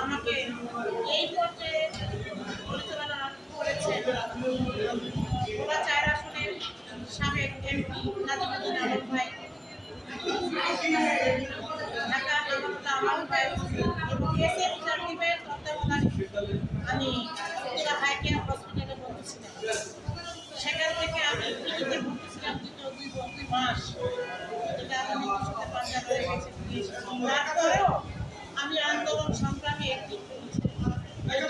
আমাকে এই পর্যায়ে পরিচালনা করেছেন ভোলা ৪ আসনের সাবেক এমপি নাজিমুদ্দিন আলম ভাই, ঢাকা আমানুল্লাহ আলম ভাই এবং এসএম সাকিবের তত্ত্বাবধানে আমি উপজেলা হাই কেয়ার হসপিটালে ভর্তি ছিলাম। সেখান থেকে আমি পিজিতে ভর্তি ছিলাম দ্বিতীয় ২ মাস, যেটা আমি কিছুতে পাঞ্জাব হয়ে গেছে। তারপরেও আমি আন্দোলন সংগ্রামে একটি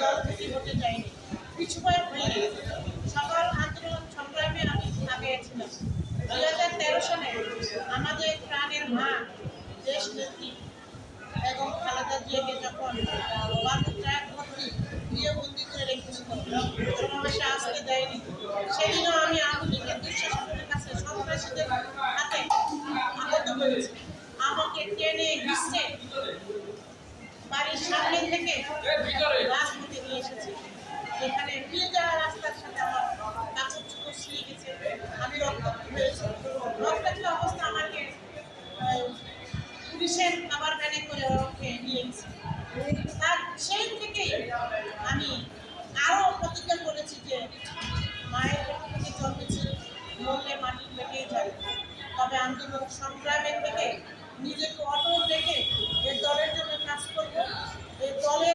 দল থেকে হতে যাইনি, পিছুপায় হইনি। সকল আন্দোলন সংগ্রামে আমি আগিয়েছিলাম। ২০১৩ সালে আমাদের প্রাণের মা দেশ নেত্রী এবং খালেদা জিয়াকে যখন বারুদ্রায় ভর্তি গৃহবন্দী করে রেখেছিল, সমাবেশে আসতে দেয়নি, সেদিনও আমি আওয়ামী লীগের দুঃশাসনের কাছে সন্ত্রাসীদের হাতে আহত হয়েছি। আমাকে টেনে হিসছে বাড়ির সামনে থেকে রাজপথে নিয়ে এসেছে। এখানে নিয়ে যাওয়া রাস্তার সাথে আমার কাপড় চোপড় ছিঁড়ে গেছে, আমি রক্তাক্ত হয়েছি। রক্তাক্ত অবস্থা আমাকে পুলিশের খাবার ভ্যানে করে ওকে নিয়ে গেছে। তার সেই থেকেই আমি আরও প্রতিজ্ঞা করেছি যে মায়ের পেট থেকে জন্মেছি, মরলে মাটির পেটেই যাবে। তবে আন্দোলন সংগ্রামের থেকে নিজেকে